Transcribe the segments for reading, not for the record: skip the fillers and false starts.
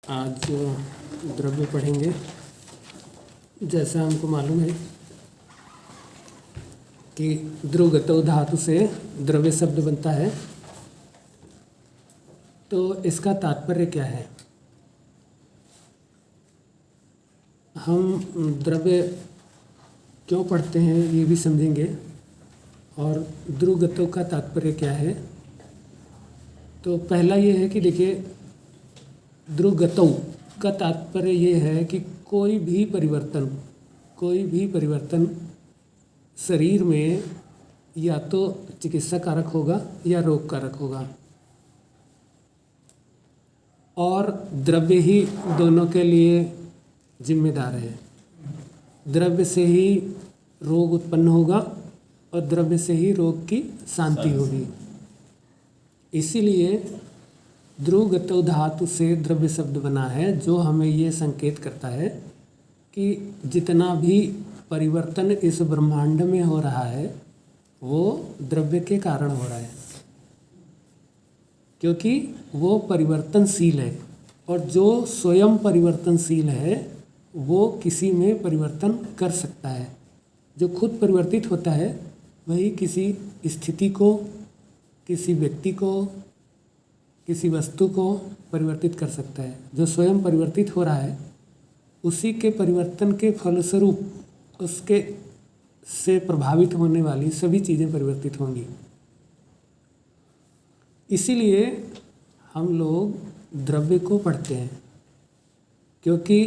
आज द्रव्य पढ़ेंगे। जैसा हमको मालूम है कि द्रुगतौ धातु से द्रव्य शब्द बनता है, तो इसका तात्पर्य क्या है? हम द्रव्य क्यों पढ़ते हैं ये भी समझेंगे, और द्रुगतौ का तात्पर्य क्या है। तो पहला ये है कि देखिए, द्रुगतौ का तात्पर्य ये है कि कोई भी परिवर्तन शरीर में या तो चिकित्सा कारक होगा या रोग कारक होगा, और द्रव्य ही दोनों के लिए जिम्मेदार है। द्रव्य से ही रोग उत्पन्न होगा और द्रव्य से ही रोग की शांति होगी। इसीलिए द्रुगतौ धातु से द्रव्य शब्द बना है, जो हमें ये संकेत करता है कि जितना भी परिवर्तन इस ब्रह्मांड में हो रहा है वो द्रव्य के कारण हो रहा है, क्योंकि वो परिवर्तनशील है, और जो स्वयं परिवर्तनशील है वो किसी में परिवर्तन कर सकता है। जो खुद परिवर्तित होता है वही किसी स्थिति को, किसी व्यक्ति को, किसी वस्तु को परिवर्तित कर सकता है। जो स्वयं परिवर्तित हो रहा है उसी के परिवर्तन के फलस्वरूप उसके से प्रभावित होने वाली सभी चीज़ें परिवर्तित होंगी। इसीलिए हम लोग द्रव्य को पढ़ते हैं, क्योंकि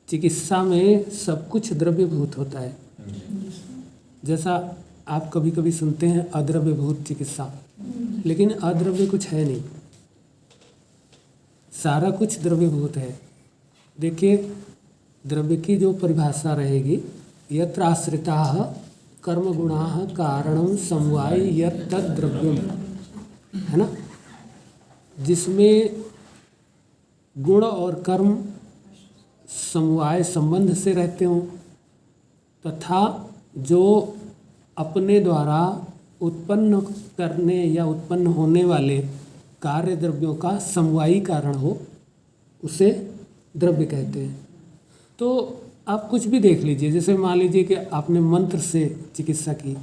चिकित्सा में सब कुछ द्रव्यभूत होता है। जैसा आप कभी कभी सुनते हैं अद्रव्यभूत चिकित्सा, लेकिन अद्रव्य कुछ है नहीं, सारा कुछ द्रव्यभूत है। देखिए, द्रव्य की जो परिभाषा रहेगी, यत्र आश्रिताः कर्मगुणाः कारणं समवायि यत् तद् द्रव्यम, है ना। जिसमें गुण और कर्म समवाय संबंध से रहते हों, तथा जो अपने द्वारा उत्पन्न करने या उत्पन्न होने वाले कार्य द्रव्यों का समवायी कारण हो, उसे द्रव्य कहते हैं। तो आप कुछ भी देख लीजिए, जैसे मान लीजिए कि आपने मंत्र से चिकित्सा की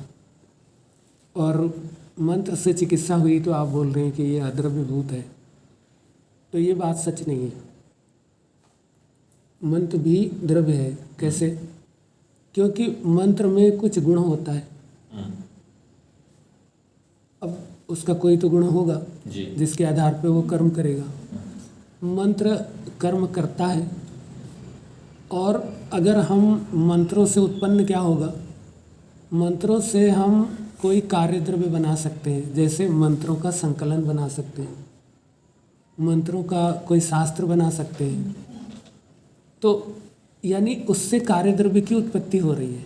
और मंत्र से चिकित्सा हुई, तो आप बोल रहे हैं कि ये अद्रव्यभूत है, तो ये बात सच नहीं है। मंत्र भी द्रव्य है। कैसे? क्योंकि मंत्र में कुछ गुण होता है। अब उसका कोई तो गुण होगा जिसके आधार पे वो कर्म करेगा। मंत्र कर्म करता है, और अगर हम मंत्रों से उत्पन्न क्या होगा, मंत्रों से हम कोई कार्य द्रव्य बना सकते हैं। जैसे मंत्रों का संकलन बना सकते हैं, मंत्रों का कोई शास्त्र बना सकते हैं। तो यानी उससे कार्य द्रव्य की उत्पत्ति हो रही है।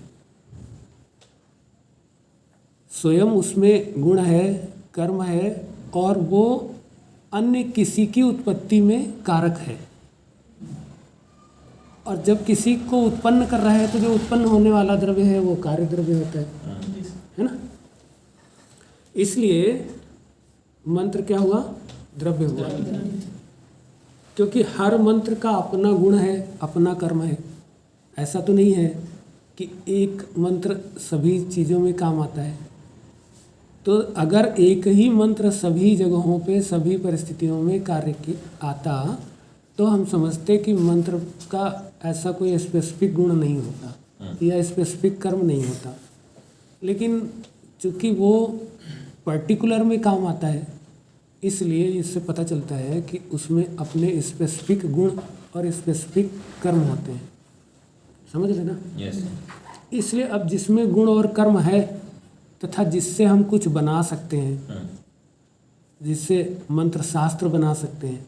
स्वयं उसमें गुण है, कर्म है, और वो अन्य किसी की उत्पत्ति में कारक है। और जब किसी को उत्पन्न कर रहा है तो जो उत्पन्न होने वाला द्रव्य है वो कार्य द्रव्य होता है ना। इसलिए मंत्र क्या हुआ? द्रव्य हुआ, क्योंकि हर मंत्र का अपना गुण है, अपना कर्म है। ऐसा तो नहीं है कि एक मंत्र सभी चीज़ों में काम आता है। तो अगर एक ही मंत्र सभी जगहों पे, सभी परिस्थितियों में कार्य की आता, तो हम समझते कि मंत्र का ऐसा कोई स्पेसिफिक गुण नहीं होता या स्पेसिफिक कर्म नहीं होता। लेकिन चूँकि वो पर्टिकुलर में काम आता है, इसलिए इससे पता चलता है कि उसमें अपने स्पेसिफिक गुण और स्पेसिफिक कर्म होते हैं। समझ रहे ना? Yes. इसलिए अब जिसमें गुण और कर्म है, तथा जिससे हम कुछ बना सकते हैं, जिससे मंत्र शास्त्र बना सकते हैं,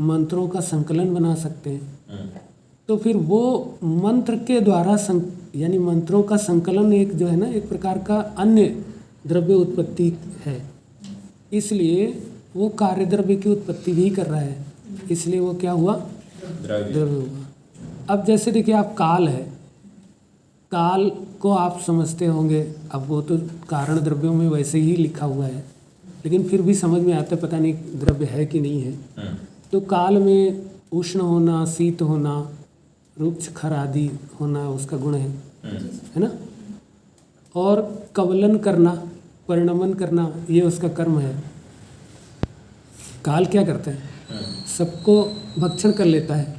मंत्रों का संकलन बना सकते हैं, तो फिर वो मंत्र के द्वारा यानी मंत्रों का संकलन एक जो है ना, एक प्रकार का अन्य द्रव्य उत्पत्ति है। इसलिए वो कार्य द्रव्य की उत्पत्ति भी कर रहा है, इसलिए वो क्या हुआ? द्रव्य हुआ। अब जैसे देखिए, आप काल है, काल को आप समझते होंगे। अब वो तो कारण द्रव्यों में वैसे ही लिखा हुआ है, लेकिन फिर भी समझ में आता है, पता नहीं द्रव्य है कि नहीं है। तो काल में उष्ण होना, शीत होना, रुक्ष खर आदि होना उसका गुण है ना। और कवलन करना, परिणमन करना, ये उसका कर्म है। काल क्या करता है? सबको भक्षण कर लेता है,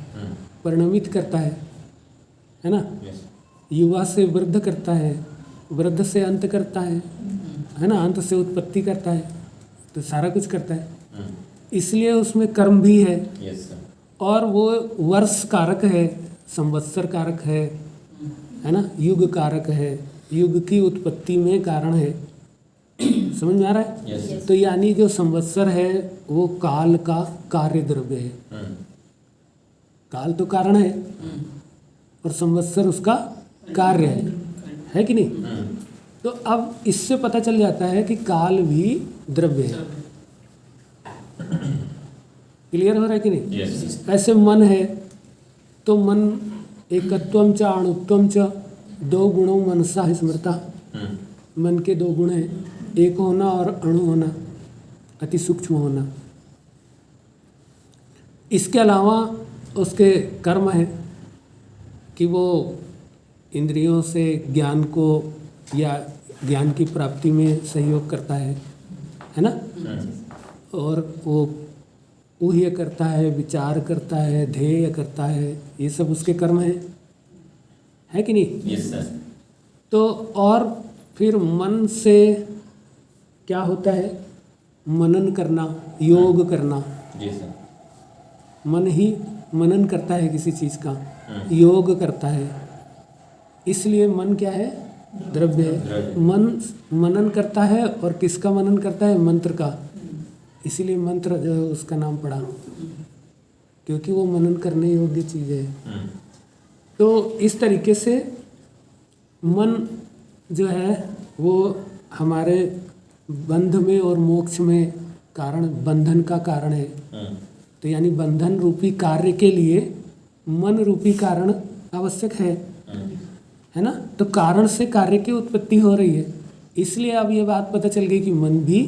परिणमित करता है ना। युवा से वृद्ध करता है, वृद्ध से अंत करता है ना, अंत से उत्पत्ति करता है, तो सारा कुछ करता है। इसलिए उसमें कर्म भी है। और वो वर्ष कारक है, संवत्सर कारक है ना, युग कारक है, युग की उत्पत्ति में कारण है। समझ में आ रहा है? तो यानी जो संवत्सर है वो काल का कार्य द्रव्य है। काल तो कारण है और संवत्सर उसका कार्य है कि नहीं? तो अब इससे पता चल जाता है कि काल भी द्रव्य है। क्लियर हो रहा है कि नहीं? ऐसे मन है तो मन एकत्वम च अणुत्वम च, दो गुणों मनसा स्मृता। मन के दो गुण हैं, एक होना और अणु होना, अति सूक्ष्म होना। इसके अलावा उसके कर्म है कि वो इंद्रियों से ज्ञान को या ज्ञान की प्राप्ति में सहयोग करता है ना। और वो ऊह्य करता है, विचार करता है, ध्येय करता है, ये सब उसके कर्म है कि नहीं? Yes sir. तो और फिर मन से क्या होता है? मनन करना, योग करना। जी सर। मन ही मनन करता है किसी चीज़ का, योग करता है। इसलिए मन क्या है? द्रव्य है। मन मनन करता है, और किसका मनन करता है? मंत्र का। इसीलिए मंत्र जो है उसका नाम पड़ा, क्योंकि वो मनन करने योग्य चीज़ है। तो इस तरीके से मन जो है वो हमारे बंध में और मोक्ष में कारण, बंधन का कारण है। तो यानी बंधन रूपी कार्य के लिए मन रूपी कारण आवश्यक है ना। तो कारण से कार्य की उत्पत्ति हो रही है। इसलिए अब ये बात पता चल गई कि मन भी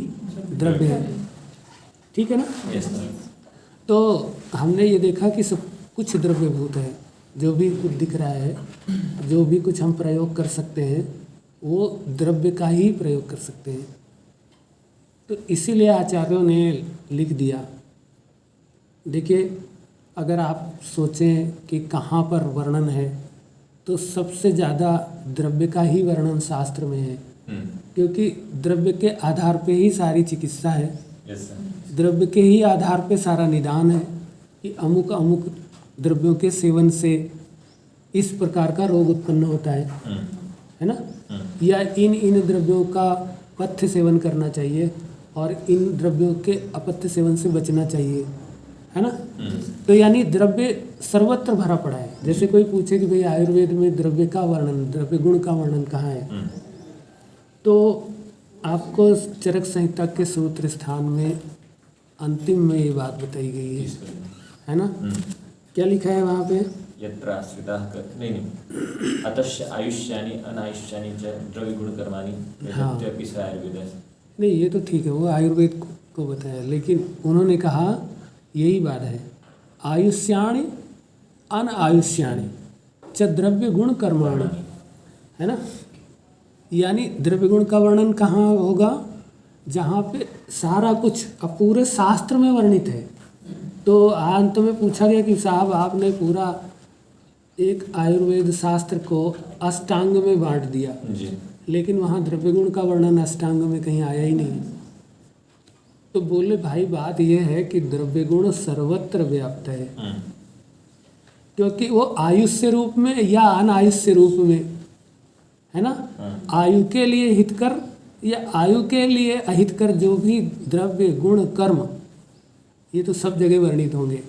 द्रव्य है। ठीक है ना? Yes sir. तो हमने ये देखा कि सब कुछ द्रव्यभूत है। जो भी कुछ दिख रहा है, जो भी कुछ हम प्रयोग कर सकते हैं, वो द्रव्य का ही प्रयोग कर सकते हैं। तो इसीलिए आचार्यों ने लिख दिया। देखिए, अगर आप सोचें कि कहाँ पर वर्णन है, तो सबसे ज़्यादा द्रव्य का ही वर्णन शास्त्र में है। क्योंकि द्रव्य के आधार पे ही सारी चिकित्सा है। Yes sir. द्रव्य के ही आधार पे सारा निदान है कि अमुक अमुक द्रव्यों के सेवन से इस प्रकार का रोग उत्पन्न होता है ना। या इन द्रव्यों का पथ्य सेवन करना चाहिए और इन द्रव्यों के अपथ्य सेवन से बचना चाहिए, है ना। तो यानी द्रव्य सर्वत्र भरा पड़ा है। जैसे कोई पूछे कि भाई आयुर्वेद में द्रव्य का वर्णन, द्रव्य गुण का वर्णन कहाँ है, तो आपको चरक संहिता के सूत्र स्थान में अंतिम में ये बात बताई गई है ना। क्या लिखा है वहाँ पे? यत्र आश्रिताः नहीं अतश्च आयुष्यानि अनायुष्यानि च द्रव्यगुणकर्माणि यद्यपि स आयुर्वेदः। नहीं, ये तो ठीक है, वो आयुर्वेद को बताया, लेकिन उन्होंने कहा यही बात है, आयुष्याणि अनायुष्याणि च द्रव्य गुण कर्माणि, है ना। यानी द्रव्य गुण का वर्णन कहाँ होगा? जहाँ पे सारा कुछ अब पूरे शास्त्र में वर्णित है। तो अंत में पूछा गया कि साहब आपने पूरा एक आयुर्वेद शास्त्र को अष्टांग में बांट दिया जी, लेकिन वहाँ द्रव्य गुण का वर्णन अष्टांग में कहीं आया ही नहीं। तो बोले भाई बात यह है कि द्रव्य गुण सर्वत्र व्याप्त है, क्योंकि वो आयुष्य रूप में या अनायुष्य रूप में, है ना। आयु के लिए हितकर या आयु के लिए अहितकर जो भी द्रव्य गुण कर्म, ये तो सब जगह वर्णित होंगे।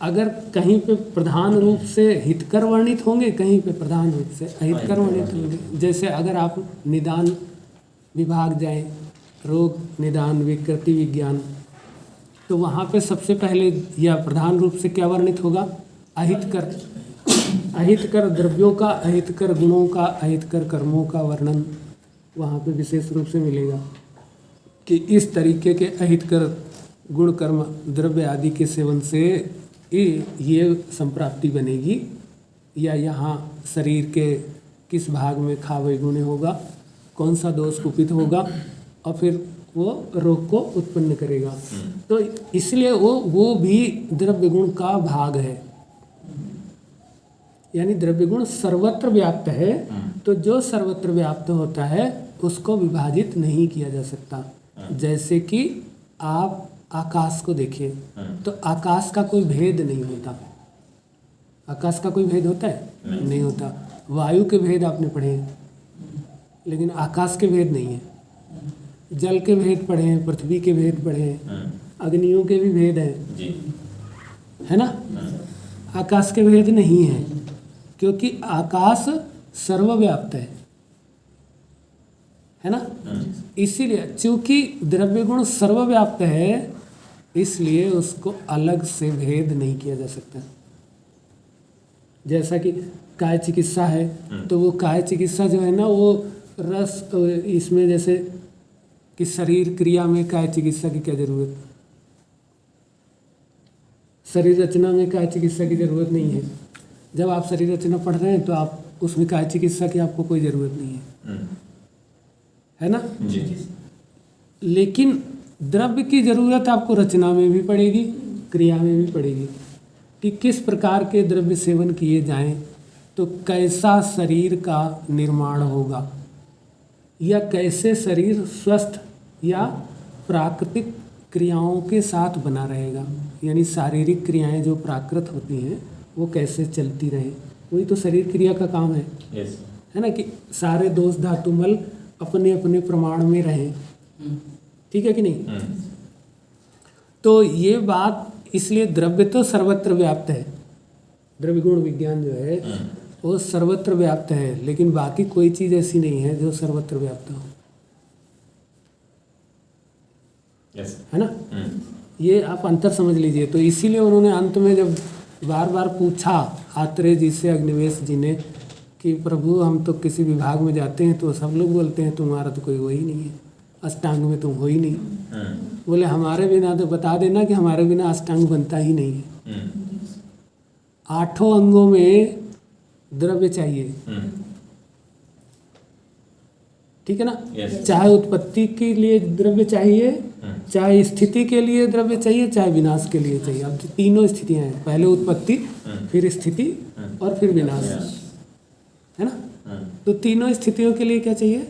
अगर कहीं पे प्रधान रूप से हितकर वर्णित होंगे, कहीं पे प्रधान रूप से अहितकर वर्णित होंगे। जैसे अगर आप निदान विभाग जाएं, रोग निदान विकृति विज्ञान, तो वहाँ पे सबसे पहले या प्रधान रूप से क्या वर्णित होगा? अहितकर। अहितकर द्रव्यों का, अहितकर गुणों का, अहितकर कर्मों का वर्णन वहाँ पे विशेष रूप से मिलेगा कि इस तरीके के अहितकर गुण कर्म द्रव्य आदि के सेवन से ये संप्राप्ति बनेगी, या यहाँ शरीर के किस भाग में खावे गुण होगा, कौन सा दोष कुपित होगा, और फिर वो रोग को उत्पन्न करेगा। तो इसलिए वो भी द्रव्य गुण का भाग है, यानी द्रव्य गुण सर्वत्र व्याप्त है। तो जो सर्वत्र व्याप्त होता है उसको विभाजित नहीं किया जा सकता। जैसे कि आप आकाश को देखिए, तो आकाश का कोई भेद नहीं होता। आकाश का कोई भेद होता है? नहीं होता। वायु के भेद आपने पढ़े हैं, लेकिन आकाश के भेद नहीं है। जल के भेद पढ़े हैं, पृथ्वी के भेद पढ़े हैं, अग्नियों के भी भेद हैं जी, है ना। आकाश के भेद नहीं है, क्योंकि आकाश सर्वव्याप्त है ना। इसीलिए चूंकि द्रव्य गुण सर्वव्याप्त है, इसलिए उसको अलग से भेद नहीं किया जा सकता। जैसा कि काय चिकित्सा है, तो वो काय चिकित्सा जो है ना, वो रस इसमें, जैसे कि शरीर क्रिया में काय चिकित्सा की क्या जरूरत, शरीर रचना में काय चिकित्सा की जरूरत नहीं है। जब आप शरीर रचना पढ़ रहे हैं तो आप उसमें काय चिकित्सा की आपको कोई ज़रूरत नहीं है ना जी। लेकिन द्रव्य की ज़रूरत आपको रचना में भी पड़ेगी, क्रिया में भी पड़ेगी, कि किस प्रकार के द्रव्य सेवन किए जाएं तो कैसा शरीर का निर्माण होगा, या कैसे शरीर स्वस्थ या प्राकृतिक क्रियाओं के साथ बना रहेगा। यानी शारीरिक क्रियाएं जो प्राकृत होती हैं वो कैसे चलती रहे, वही तो शरीर क्रिया का काम है। यस। है ना, कि सारे दोष धातु मल अपने अपने प्रमाण में रहें। ठीक है कि नहीं। तो ये बात, इसलिए द्रव्य तो सर्वत्र व्याप्त है, द्रव्य गुण विज्ञान जो है वो सर्वत्र व्याप्त है, लेकिन बाकी कोई चीज़ ऐसी नहीं है जो सर्वत्र व्याप्त हो, यस, है ना। ये आप अंतर समझ लीजिए। तो इसीलिए उन्होंने अंत में जब बार बार पूछा आत्रेय जी से, अग्निवेश जी ने, कि प्रभु हम तो किसी विभाग में जाते हैं तो सब लोग बोलते हैं तुम्हारा तो कोई हो ही नहीं है, अष्टांग में तुम हो ही नहीं। बोले हमारे बिना तो बता देना कि हमारे बिना अष्टांग बनता ही नहीं है। 8 अंगों में द्रव्य चाहिए, ठीक है ना। चाहे उत्पत्ति के लिए द्रव्य चाहिए, चाहे स्थिति के लिए द्रव्य चाहिए, चाहे विनाश के लिए चाहिए। अब तीनों स्थितियां हैं, पहले उत्पत्ति, फिर स्थिति और फिर विनाश, है ना। तो तीनों स्थितियों के लिए क्या चाहिए।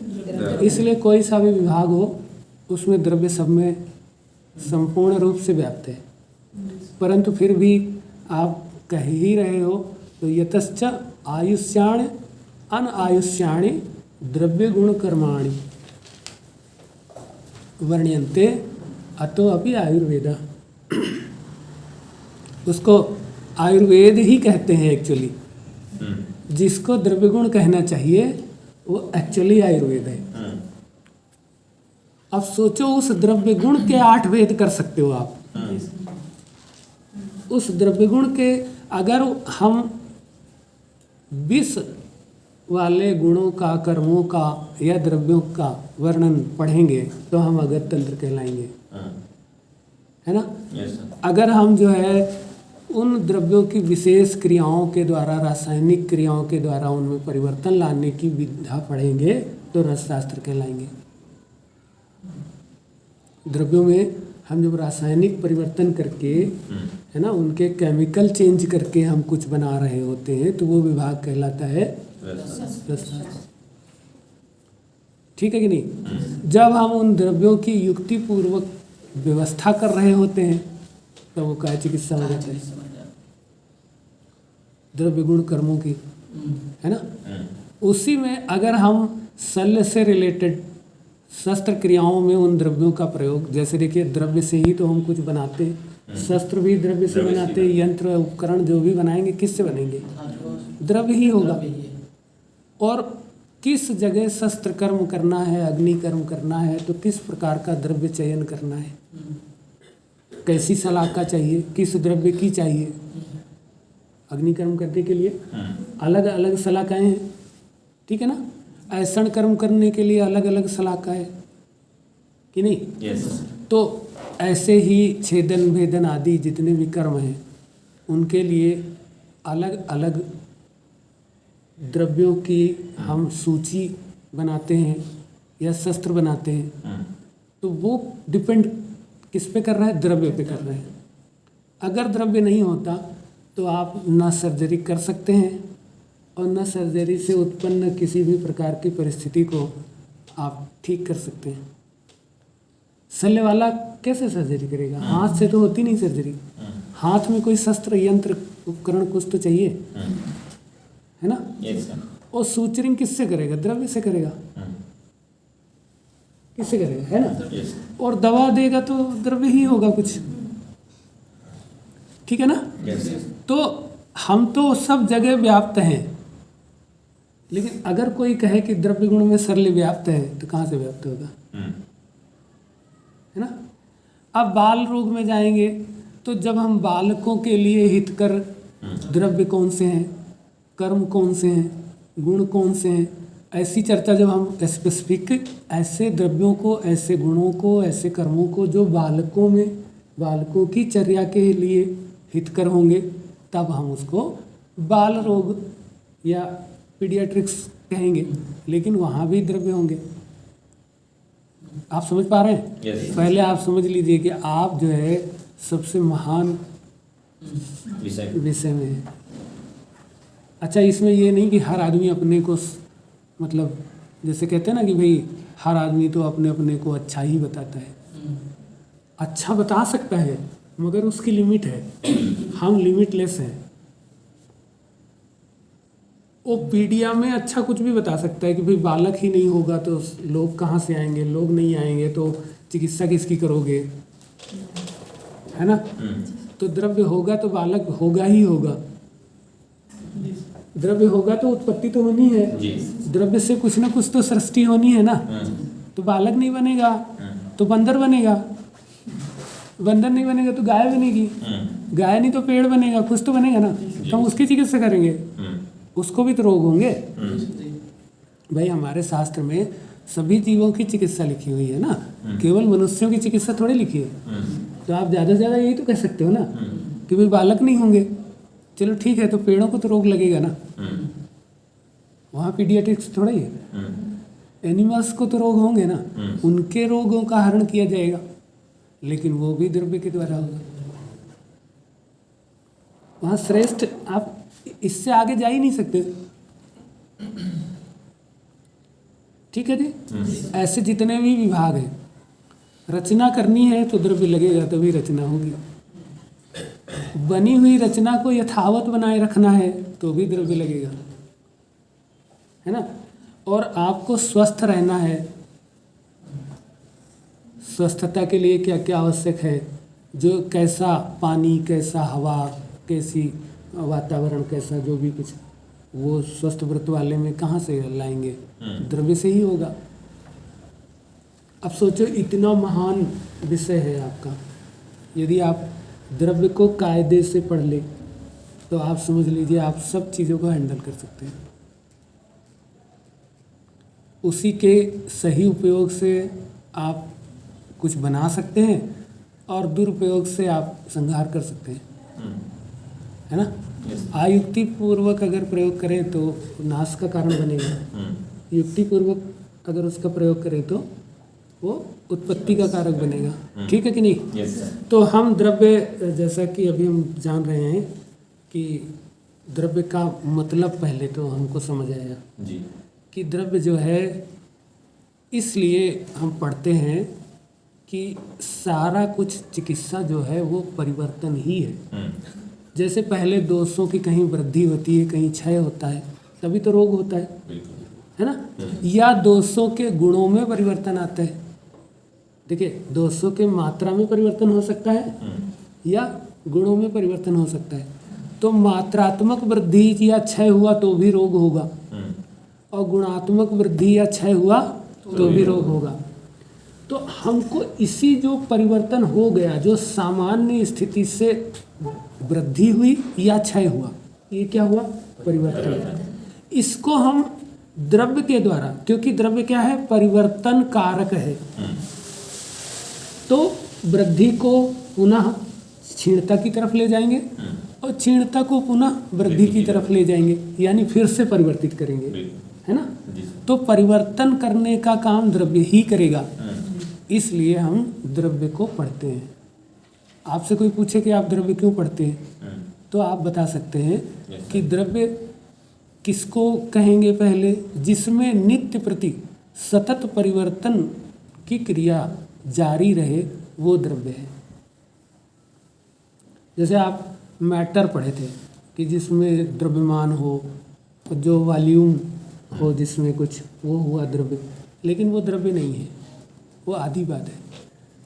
इसलिए कोई सा भी विभाग हो उसमें द्रव्य सब में संपूर्ण रूप से व्याप्त है। परंतु फिर भी आप कह ही रहे हो, तो यतश्च आयुष्याणि अनायुष्याणि द्रव्य गुण कर्माणि वर्ण्यन्ते अतो अपि आयुर्वेद। उसको आयुर्वेद ही कहते हैं एक्चुअली। जिसको द्रव्य गुण कहना चाहिए वो एक्चुअली आयुर्वेद है। अब सोचो, उस द्रव्य गुण के 8 भेद कर सकते हो आप। उस द्रव्य गुण के अगर हम 20 वाले गुणों का, कर्मों का या द्रव्यों का वर्णन पढ़ेंगे तो हम अगत तंत्र कहलाएंगे, है ना। अगर हम जो है उन द्रव्यों की विशेष क्रियाओं के द्वारा, रासायनिक क्रियाओं के द्वारा उनमें परिवर्तन लाने की विधा पढ़ेंगे तो रसशास्त्र कहलाएंगे। द्रव्यों में हम जब रासायनिक परिवर्तन करके, है ना, उनके केमिकल चेंज करके हम कुछ बना रहे होते हैं तो वो विभाग कहलाता है रसशास्त्र। ठीक है कि नहीं। जब हम उन द्रव्यों की युक्ति पूर्वक व्यवस्था कर रहे होते हैं तो वो काय चिकित्सा हो जाता है, द्रव्य गुण कर्मों की, है ना। उसी में अगर हम शल्य से रिलेटेड शस्त्र क्रियाओं में उन द्रव्यों का प्रयोग, जैसे देखिए द्रव्य से ही तो हम कुछ बनाते, शस्त्र भी द्रव्य से बनाते, यंत्र उपकरण जो भी बनाएंगे किससे बनेंगे, द्रव्य ही होगा। और किस जगह शस्त्र कर्म करना है, अग्नि कर्म करना है तो किस प्रकार का द्रव्य चयन करना है, कैसी सलाका चाहिए, किस द्रव्य की चाहिए। अग्नि कर्म करने के लिए अलग अलग सलाकाएं हैं, ठीक है ना। ऐसन कर्म करने के लिए अलग अलग सलाका है कि नहीं। यस। तो ऐसे ही छेदन भेदन आदि जितने भी कर्म हैं उनके लिए अलग अलग द्रव्यों की हम सूची बनाते हैं या शस्त्र बनाते हैं, तो वो डिपेंड किस पे कर रहा है? द्रव्य पे कर रहे हैं। अगर द्रव्य नहीं होता तो आप ना सर्जरी कर सकते हैं और न सर्जरी से उत्पन्न किसी भी प्रकार की परिस्थिति को आप ठीक कर सकते हैं। शल्य वाला कैसे सर्जरी करेगा? हाथ से तो होती नहीं सर्जरी। हाथ में कोई शस्त्र यंत्र उपकरण कुछ तो चाहिए, है ना? और सूचरिंग किससे करेगा? द्रव्य से करेगा। किससे करेगा, है ना? और दवा देगा तो द्रव्य ही होगा कुछ, ठीक है ना? तो हम तो सब जगह व्याप्त हैं, लेकिन अगर कोई कहे कि द्रव्य गुण में शल्य व्याप्त है तो कहाँ से व्याप्त होगा, है ना? अब बाल रोग में जाएंगे तो जब हम बालकों के लिए हितकर द्रव्य कौन से हैं, कर्म कौन से हैं, गुण कौन से हैं, ऐसी चर्चा जब हम स्पेसिफिक ऐसे द्रव्यों को, ऐसे गुणों को, ऐसे कर्मों को जो बालकों की चर्या के लिए हितकर होंगे, तब हम उसको बाल रोग या पीडियाट्रिक्स कहेंगे। लेकिन वहाँ भी द्रव्य होंगे। आप समझ पा रहे हैं? Yes. पहले आप समझ लीजिए कि आप जो है सबसे महान विषय में है। अच्छा, इसमें ये नहीं कि हर आदमी अपने को मतलब जैसे कहते हैं ना कि भाई हर आदमी तो अपने अपने को अच्छा ही बताता है। अच्छा बता सकता है मगर उसकी लिमिट है। हम लिमिटलेस हैं। वो पीडिया में अच्छा कुछ भी बता सकता है कि भाई बालक ही नहीं होगा तो लोग कहाँ से आएंगे, लोग नहीं आएंगे तो चिकित्सा किसकी करोगे, है ना? तो द्रव्य होगा तो बालक होगा ही होगा। द्रव्य होगा तो उत्पत्ति तो होनी है, द्रव्य से कुछ ना कुछ तो सृष्टि होनी है ना। तो बालक नहीं बनेगा तो बंदर बनेगा, बंदर नहीं बनेगा तो गाय बनेगी, गाय नहीं तो पेड़ बनेगा, कुछ तो बनेगा ना। तो हम उसकी चिकित्सा करेंगे, उसको भी तो रोग होंगे। भाई हमारे शास्त्र में सभी जीवों की चिकित्सा लिखी हुई है ना, केवल मनुष्यों की चिकित्सा थोड़ी लिखी है। तो आप ज़्यादा से ज़्यादा यही तो कह सकते हो ना कि भाई बालक नहीं होंगे, चलो ठीक है, तो पेड़ों को तो रोग लगेगा ना, वहाँ पीडियाट्रिक्स थोड़ा ही है। एनिमल्स को तो रोग होंगे ना, उनके रोगों का हरण किया जाएगा, लेकिन वो भी द्रव्य के द्वारा होगा। वहाँ श्रेष्ठ आप इससे आगे जा ही नहीं सकते, ठीक है जी। ऐसे जितने भी विभाग हैं, रचना करनी है तो द्रव्य लगेगा तभी रचना होगी। बनी हुई रचना को यथावत बनाए रखना है तो भी द्रव्य लगेगा, है ना? और आपको स्वस्थ रहना है, स्वस्थता के लिए क्या क्या आवश्यक है, जो कैसा पानी, कैसा हवा, कैसी वातावरण, कैसा जो भी कुछ, वो स्वस्थ व्रत वाले में कहाँ से लाएंगे? द्रव्य से ही होगा। अब सोचो इतना महान विषय है आपका, यदि आप द्रव्य को कायदे से पढ़ ले तो आप समझ लीजिए आप सब चीज़ों को हैंडल कर सकते हैं। उसी के सही उपयोग से आप कुछ बना सकते हैं और दुरुपयोग से आप संहार कर सकते हैं, है ना? आयुक्ति पूर्वक अगर प्रयोग करें तो नाश का कारण बनेगा, युक्ति पूर्वक अगर उसका प्रयोग करें तो वो उत्पत्ति का कारक बनेगा। ठीक है कि नहीं? Yes, तो हम द्रव्य, जैसा कि अभी हम जान रहे हैं कि द्रव्य का मतलब पहले तो हमको समझ आया जी। कि द्रव्य जो है, इसलिए हम पढ़ते हैं कि सारा कुछ चिकित्सा जो है वो परिवर्तन ही है। जैसे पहले दोषों की कहीं वृद्धि होती है, कहीं क्षय होता है, तभी तो रोग होता है, है ना? या दोषों के गुणों में परिवर्तन आता है। देखिए, दोषों के मात्रा में परिवर्तन हो सकता है या गुणों में परिवर्तन हो सकता है। तो मात्रात्मक वृद्धि या क्षय हुआ तो भी रोग होगा, और गुणात्मक वृद्धि या क्षय हुआ तो भी रोग होगा। तो हमको इसी जो परिवर्तन हो गया, जो सामान्य स्थिति से वृद्धि हुई या क्षय हुआ, ये क्या हुआ? परिवर्तन। इसको हम द्रव्य के द्वारा, क्योंकि द्रव्य क्या है? परिवर्तन कारक है, तो वृद्धि को पुनः क्षीणता की तरफ ले जाएंगे और क्षीणता को पुनः वृद्धि की तरफ ले जाएंगे, यानी फिर से परिवर्तित करेंगे, बिल्कुल। है ना। जी सर। तो परिवर्तन करने का काम द्रव्य ही करेगा, इसलिए हम द्रव्य को पढ़ते हैं। आपसे कोई पूछे कि आप द्रव्य क्यों पढ़ते हैं, तो आप बता सकते हैं कि द्रव्य किसको कहेंगे पहले, जिसमें नित्य प्रति सतत परिवर्तन की क्रिया जारी रहे, वो द्रव्य है। जैसे आप मैटर पढ़े थे कि जिसमें द्रव्यमान हो, जो वॉल्यूम हो जिसमें कुछ, वो हुआ द्रव्य, लेकिन वो द्रव्य नहीं है, वो आधी बात है।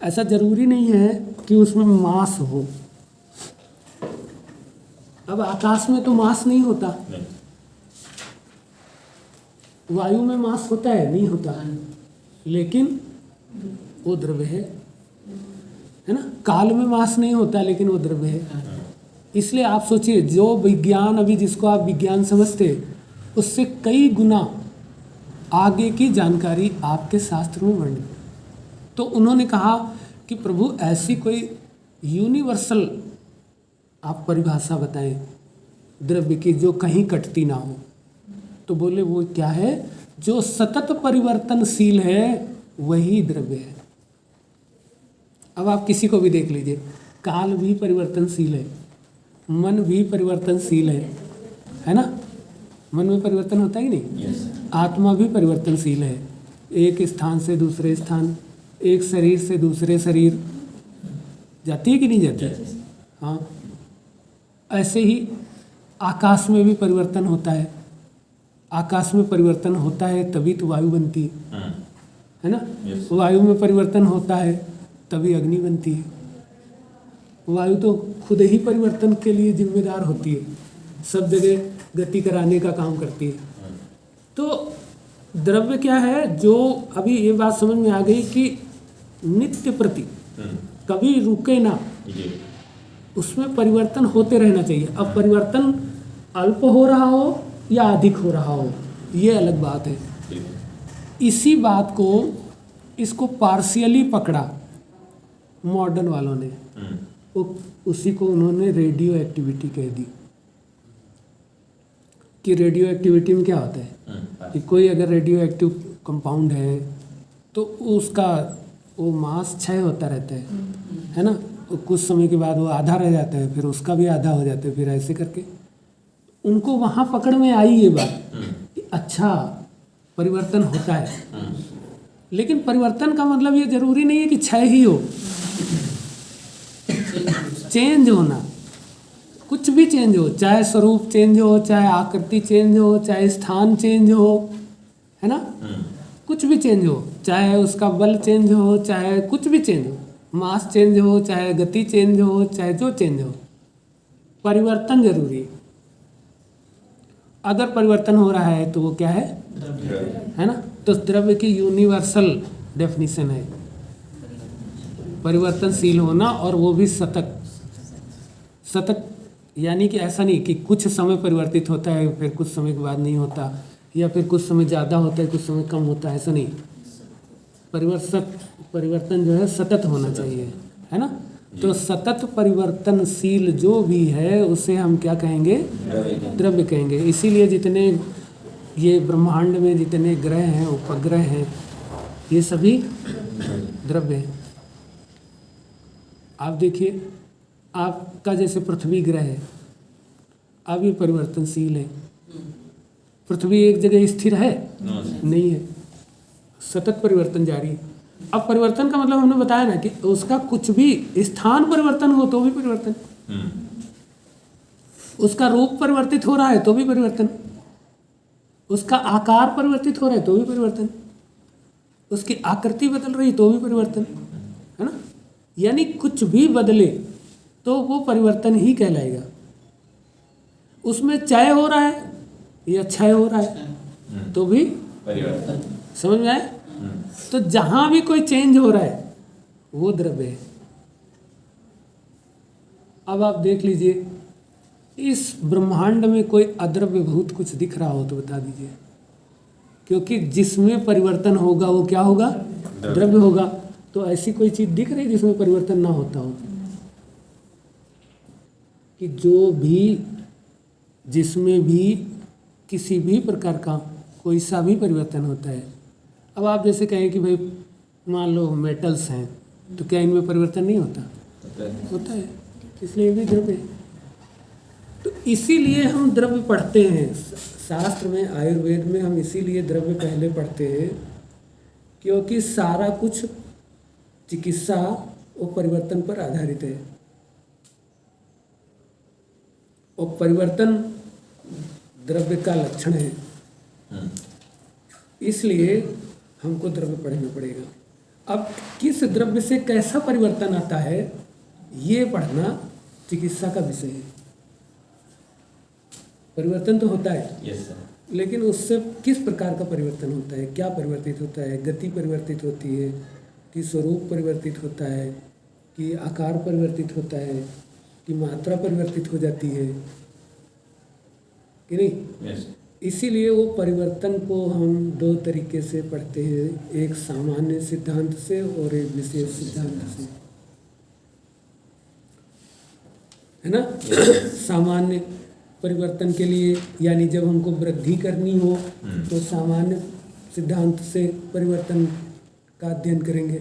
ऐसा जरूरी नहीं है कि उसमें मास हो। अब आकाश में तो मास नहीं होता, नहीं। वायु में मास होता है, नहीं होता, लेकिन वो द्रव्य है ना। काल में मास नहीं होता, लेकिन वो द्रव्य है। इसलिए आप सोचिए, जो विज्ञान अभी जिसको आप विज्ञान समझते, उससे कई गुना आगे की जानकारी आपके शास्त्र में वर्णित। तो उन्होंने कहा कि प्रभु ऐसी कोई यूनिवर्सल आप परिभाषा बताएं द्रव्य की जो कहीं कटती ना हो। तो बोले वो क्या है, जो सतत परिवर्तनशील है वही द्रव्य है। अब आप किसी को भी देख लीजिए, काल भी परिवर्तनशील है, मन भी परिवर्तनशील है ना। मन में परिवर्तन होता है कि नहीं? Yes. आत्मा भी परिवर्तनशील है, एक स्थान से दूसरे स्थान, एक शरीर से दूसरे शरीर जाती है कि नहीं जाती? Yes. हाँ, ऐसे ही आकाश में भी परिवर्तन होता है। आकाश में परिवर्तन होता है तभी तो वायु बनती है ना। Yes. वायु में परिवर्तन होता है तभी अग्नि बनती है। वायु तो खुद ही परिवर्तन के लिए जिम्मेदार होती है, सब जगह गति कराने का काम करती है। तो द्रव्य क्या है, जो अभी ये बात समझ में आ गई कि नित्य प्रति कभी रुके ना, उसमें परिवर्तन होते रहना चाहिए। अब परिवर्तन अल्प हो रहा हो या अधिक हो रहा हो, ये अलग बात है। इसी बात को, इसको पार्शियली पकड़ा मॉडर्न वालों ने, उसी को उन्होंने रेडियो एक्टिविटी कह दी। कि रेडियो एक्टिविटी में क्या होता है कि कोई अगर रेडियो एक्टिव कंपाउंड है तो उसका वो मास क्षय होता रहता है ना। कुछ समय के बाद वो आधा रह जाता है, फिर उसका भी आधा हो जाता है, फिर ऐसे करके उनको वहाँ पकड़ में आई ये बात कि अच्छा परिवर्तन होता है। लेकिन परिवर्तन का मतलब ये जरूरी नहीं है कि क्षय ही हो, चेंज होना, कुछ भी चेंज हो, चाहे स्वरूप चेंज हो, चाहे आकृति चेंज हो, चाहे स्थान चेंज हो, है ना। कुछ भी चेंज हो, चाहे उसका बल चेंज हो, चाहे कुछ भी चेंज हो, मास चेंज हो, चाहे गति चेंज हो, चाहे जो चेंज हो, परिवर्तन जरूरी है। अगर परिवर्तन हो रहा है तो वो क्या है ना। तो द्रव्य की यूनिवर्सल डेफिनेशन है परिवर्तनशील होना, और वो भी सतत। सतत यानी कि ऐसा नहीं कि कुछ समय परिवर्तित होता है फिर कुछ समय के बाद नहीं होता, या फिर कुछ समय ज़्यादा होता है कुछ समय कम होता है, ऐसा नहीं। परिवर्तन जो है सतत होना चाहिए, है ना। तो सतत परिवर्तनशील जो भी है उसे हम क्या कहेंगे, द्रव्य कहेंगे। इसीलिए जितने ये ब्रह्मांड में जितने ग्रह हैं, उपग्रह हैं, ये सभी द्रव्य हैं। आप देखिए, आपका जैसे पृथ्वी ग्रह है, अब ये परिवर्तनशील है। पृथ्वी एक जगह स्थिर है नहीं है, सतत परिवर्तन जारी है। अब परिवर्तन का मतलब हमने बताया ना कि उसका कुछ भी स्थान परिवर्तन हो तो भी परिवर्तन, उसका रूप परिवर्तित हो रहा है तो भी परिवर्तन, उसका आकार परिवर्तित हो रहा है तो भी परिवर्तन, उसकी आकृति बदल रही तो भी परिवर्तन, है ना। यानी कुछ भी बदले तो वो परिवर्तन ही कहलाएगा। उसमें क्षय हो रहा है या क्षय हो रहा है तो भी परिवर्तन। समझ में आए? तो जहां भी कोई चेंज हो रहा है वो द्रव्य है। अब आप देख लीजिए, इस ब्रह्मांड में कोई अद्रव्य भूत कुछ दिख रहा हो तो बता दीजिए, क्योंकि जिसमें परिवर्तन होगा वो क्या होगा, द्रव्य होगा। तो ऐसी कोई चीज दिख रही है जिसमें परिवर्तन ना होता हो? कि जो भी जिसमें भी किसी भी प्रकार का कोई सा भी परिवर्तन होता है। अब आप जैसे कहें कि भाई मान लो मेटल्स हैं, तो क्या इनमें परिवर्तन नहीं होता? होता है, इसलिए ये भी द्रव्य है। तो इसीलिए हम द्रव्य पढ़ते हैं शास्त्र में, आयुर्वेद में हम इसीलिए द्रव्य पहले पढ़ते हैं, क्योंकि सारा कुछ चिकित्सा वो परिवर्तन पर आधारित है। और परिवर्तन द्रव्य का लक्षण है, इसलिए हमको द्रव्य पढ़ना पड़ेगा। अब किस द्रव्य से कैसा परिवर्तन आता है, ये पढ़ना चिकित्सा का विषय है। परिवर्तन तो होता है, यस सर, लेकिन उससे किस प्रकार का परिवर्तन होता है, क्या परिवर्तित होता है, गति परिवर्तित होती है कि स्वरूप परिवर्तित होता है कि आकार परिवर्तित होता है कि मात्रा परिवर्तित हो जाती है कि नहीं। यस, इसीलिए वो परिवर्तन को हम दो तरीके से पढ़ते हैं, एक सामान्य सिद्धांत से और एक विशेष सिद्धांत से, है ना। सामान्य परिवर्तन के लिए यानी जब हमको वृद्धि करनी हो तो सामान्य सिद्धांत से परिवर्तन का अध्ययन करेंगे।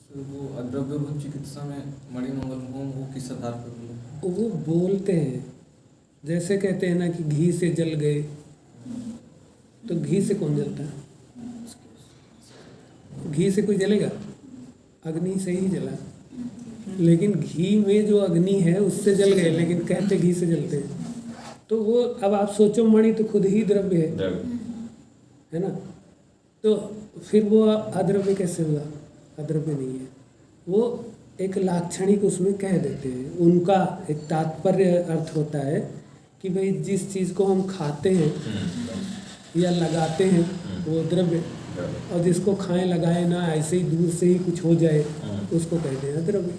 वो अद्रव्यभूत चिकित्सा में मणिमंगल होम वो किस आधार पर वो बोलते हैं, जैसे कहते हैं ना कि घी से जल गए, तो घी से कौन जलता है? घी से कोई जलेगा? अग्नि से ही जला, लेकिन घी में जो अग्नि है उससे जल गए, लेकिन कहते घी से जलते हैं। तो वो अब आप सोचो, मणि तो खुद ही द्रव्य है ना, तो फिर वो अद्रव्य कैसे हुआ? अद्रव्य नहीं है, वो एक लाक्षणिक उसमें कह देते हैं। उनका एक तात्पर्य अर्थ होता है कि भाई जिस चीज़ को हम खाते हैं या लगाते हैं वो द्रव्य, और जिसको खाएं लगाए ना ऐसे ही दूर से ही कुछ हो जाए उसको कहते हैं द्रव्य।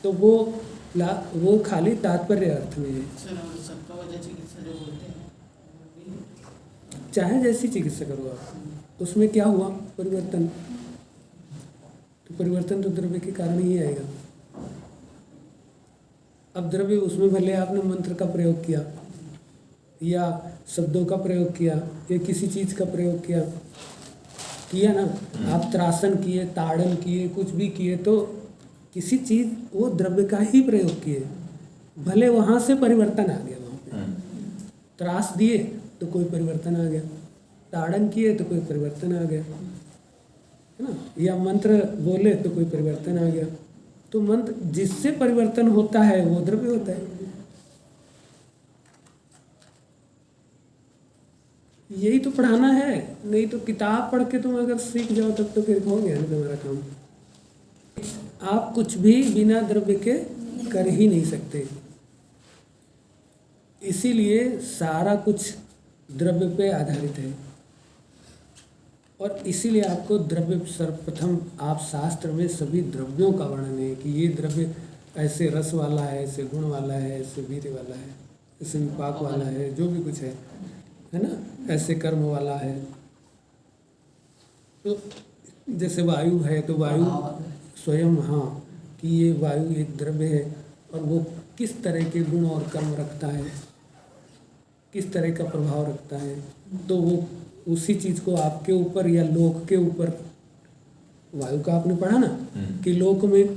तो वो खाली तात्पर्य अर्थ में है। चाहे जैसी चिकित्सा करो आप, उसमें क्या हुआ? परिवर्तन। तो परिवर्तन तो द्रव्य के कारण ही आएगा। अब द्रव्य उसमें भले आपने मंत्र का प्रयोग किया या शब्दों का प्रयोग किया या किसी चीज़ का प्रयोग किया ना, आप त्रासन किए, ताड़न किए, कुछ भी किए, तो किसी चीज़ वो द्रव्य का ही प्रयोग किए, भले वहाँ से परिवर्तन आ गया। वहाँ पे त्रास दिए तो कोई परिवर्तन आ गया, ताड़न किए तो कोई परिवर्तन आ गया, है ना, या मंत्र बोले तो कोई परिवर्तन आ गया। तो मंत्र जिससे परिवर्तन होता है वो द्रव्य होता है। यही तो पढ़ाना है, नहीं तो किताब पढ़ के तुम अगर सीख जाओ तब तो फिर हो गया ना तुम्हारा काम। आप कुछ भी बिना द्रव्य के कर ही नहीं सकते, इसीलिए सारा कुछ द्रव्य पे आधारित है। और इसीलिए आपको द्रव्य सर्वप्रथम, आप शास्त्र में सभी द्रव्यों का वर्णन है कि ये द्रव्य ऐसे रस वाला है, ऐसे गुण वाला है, ऐसे वीर्य वाला है, ऐसे विपाक वाला है, जो भी कुछ है ना, ऐसे कर्म वाला है। तो जैसे वायु है तो वायु स्वयं, हाँ, कि ये वायु एक द्रव्य है और वो किस तरह के गुण और कर्म रखता है, किस तरह का प्रभाव रखता है, तो वो उसी चीज़ को आपके ऊपर या लोक के ऊपर, वायु का आपने पढ़ा ना कि लोक में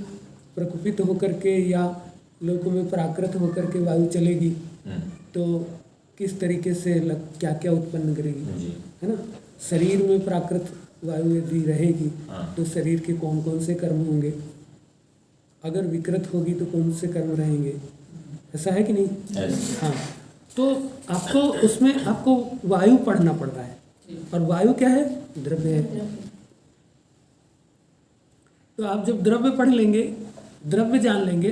प्रकुपित होकर के या लोक में प्राकृत होकर के वायु चलेगी तो किस तरीके से क्या क्या उत्पन्न करेगी, है ना। शरीर में प्राकृत वायु यदि रहेगी तो शरीर के कौन कौन से कर्म होंगे, अगर विकृत होगी तो कौन से कर्म रहेंगे, ऐसा है कि नहीं? हाँ, तो आपको उसमें आपको वायु पढ़ना पड़ रहा है, और वायु क्या है? द्रव्य है। तो आप जब द्रव्य पढ़ लेंगे, द्रव्य जान लेंगे,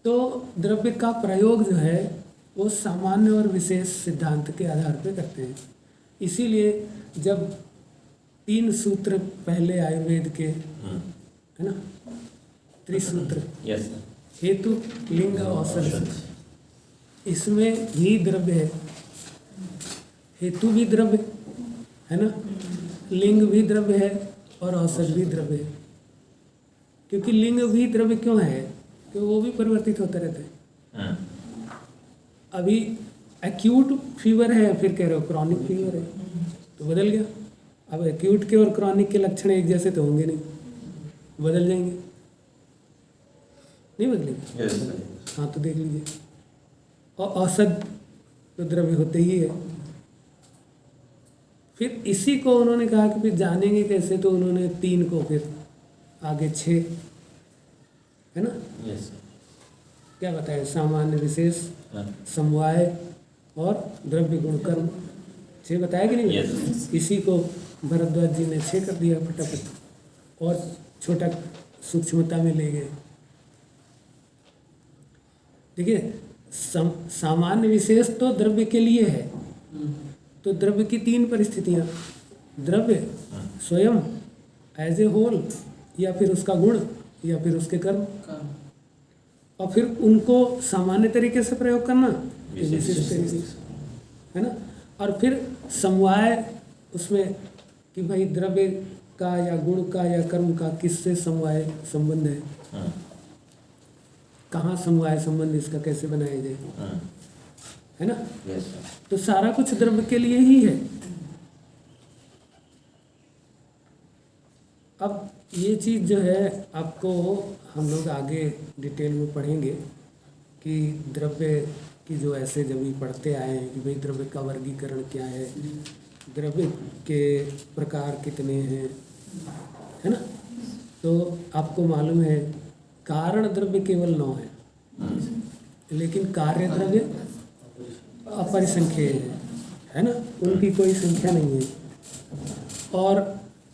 तो द्रव्य का प्रयोग जो है वो सामान्य और विशेष सिद्धांत के आधार पर करते हैं। इसीलिए जब 3 सूत्र पहले आयुर्वेद के, है ना, त्रिसूत्र, हेतु, लिंग, औषधि, इसमें ही द्रव्य है। हेतु भी द्रव्य है ना, लिंग भी द्रव्य है और औषध भी द्रव्य है। क्योंकि लिंग भी द्रव्य क्यों है? कि वो भी परिवर्तित होते रहते हैं। हम्म, अभी एक्यूट फीवर है, फिर कह रहे हो क्रॉनिक फीवर है, तो बदल गया। अब एक्यूट के और क्रॉनिक के लक्षण एक जैसे तो होंगे नहीं, बदल जाएंगे, नहीं बदलेंगे। yes, हाँ, तो देख लीजिए, और औषध तो द्रव्य होते ही है। फिर इसी को उन्होंने कहा कि फिर जानेंगे कैसे, तो उन्होंने 3 को फिर आगे 6, है ना, yes, क्या बताया, सामान्य विशेष, हाँ, समवाय और द्रव्य गुण कर्म, 6 बताया कि नहीं? Yes. इसी को भरद्वाज जी ने 6 कर दिया फटाफट, और छोटा सूक्ष्मता में ले गए। देखिए, सामान्य विशेष तो द्रव्य के लिए है, तो द्रव्य की 3 परिस्थितियां, द्रव्य स्वयं एज ए होल, या फिर उसका गुण, या फिर उसके कर्म, और फिर उनको सामान्य तरीके से प्रयोग करना, विशेष तरीके से, है ना। और फिर समवाय, उसमें कि भाई द्रव्य का या गुण का या कर्म का किससे समवाय संबंध है, हाँ, कहाँ समवाय संबंध इसका कैसे बनाया जाए, हाँ, है ना। yes, तो सारा कुछ द्रव्य के लिए ही है। अब ये चीज़ जो है आपको हम लोग आगे डिटेल में पढ़ेंगे कि द्रव्य की जो ऐसे जब भी पढ़ते आए हैं कि भाई द्रव्य का वर्गीकरण क्या है, द्रव्य के प्रकार कितने हैं, है ना। तो आपको मालूम है कारण द्रव्य केवल 9 है, लेकिन कार्य द्रव्य अपरिसंख्य है ना, उनकी कोई संख्या नहीं है। और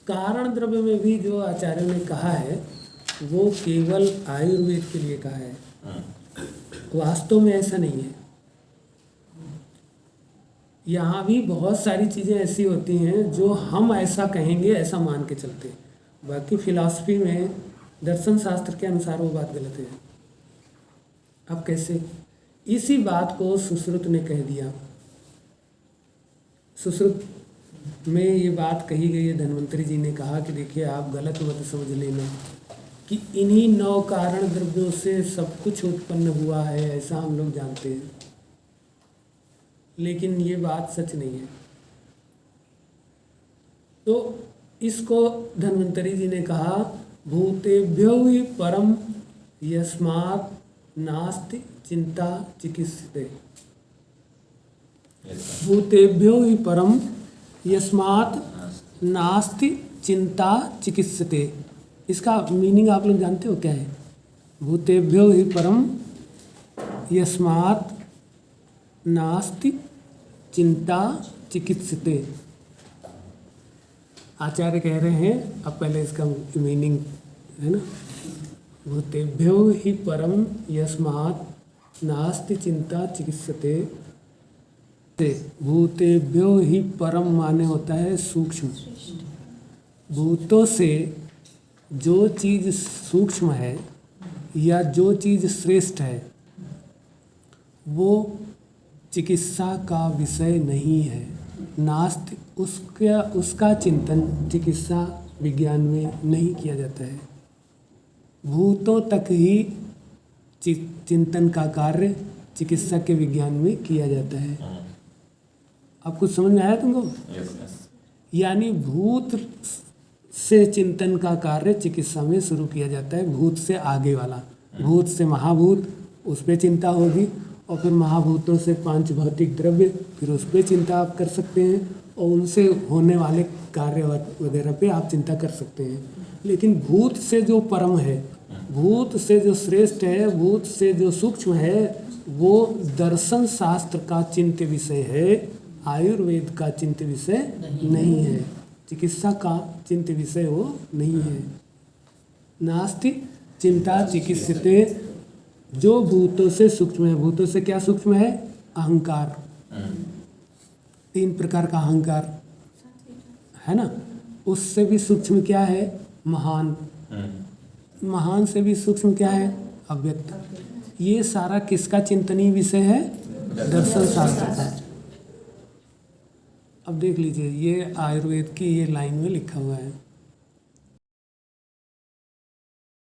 कारण द्रव्य में भी जो आचार्यों ने कहा है वो केवल आयुर्वेद के लिए कहा है, हाँ, वास्तव में ऐसा नहीं है। यहाँ भी बहुत सारी चीज़ें ऐसी होती हैं जो हम ऐसा कहेंगे, ऐसा मान के चलते हैं, बाकी फिलॉसफी में दर्शन शास्त्र के अनुसार वो बात गलत है। अब कैसे? इसी बात को सुश्रुत ने कह दिया। सुश्रुत में ये बात कही गई है, धन्वंतरी जी ने कहा कि देखिए आप गलत मत समझ लेना कि इन्हीं 9 कारण द्रव्यों से सब कुछ उत्पन्न हुआ है, ऐसा हम लोग जानते हैं, लेकिन ये बात सच नहीं है। तो इसको धन्वंतरी जी ने कहा भूतेभ्यो हि परम यस्मात् नास्ति चिंता चिकित्सते। yes, भूतेभ्यो हि परम यस्मात् नास्ति चिंता चिकित्सते। इसका मीनिंग आप लोग जानते हो क्या है? भूतेभ्यो हि परम यस्मात् नास्ति चिंता चिकित्सते। आचार्य कह रहे हैं, अब पहले इसका मीनिंग है ना, भूतेभ्यो हि परम यस्मात् नास्ति चिंता चिकित्सते। भूतेभ्यो हि परम माने होता है सूक्ष्म। भूतों से जो चीज़ सूक्ष्म है या जो चीज़ श्रेष्ठ है वो चिकित्सा का विषय नहीं है। नास्ति उसका चिंतन चिकित्सा विज्ञान में नहीं किया जाता है। भूतों तक ही चिंतन का कार्य चिकित्सा के विज्ञान में किया जाता है। हाँ, अब कुछ समझ में आया तुमको? yes, yes, यानी भूत से चिंतन का कार्य चिकित्सा में शुरू किया जाता है। भूत से आगे वाला, भूत से महाभूत, उस पर चिंता होगी, और फिर महाभूतों से 5 भौतिक द्रव्य, फिर उस पर चिंता आप कर सकते हैं, और उनसे होने वाले कार्य वगैरह पे आप चिंता कर सकते हैं। लेकिन भूत से जो परम है, भूत से जो श्रेष्ठ है, भूत से जो सूक्ष्म है, वो दर्शन शास्त्र का चिंत्य विषय है, आयुर्वेद का चिंत्य विषय नहीं है, चिकित्सा का चिंत्य विषय वो नहीं है। नास्ति चिंता चिकित्सते। जो भूतों से सूक्ष्म है, भूतों से क्या सूक्ष्म है? अहंकार, 3 प्रकार का अहंकार है ना। उससे भी सूक्ष्म क्या है? महान। महान से भी सूक्ष्म क्या है? अव्यक्त। ये सारा किसका चिंतनीय विषय है? दर्शन शास्त्र का। अब देख लीजिए, ये आयुर्वेद की ये लाइन में लिखा हुआ है।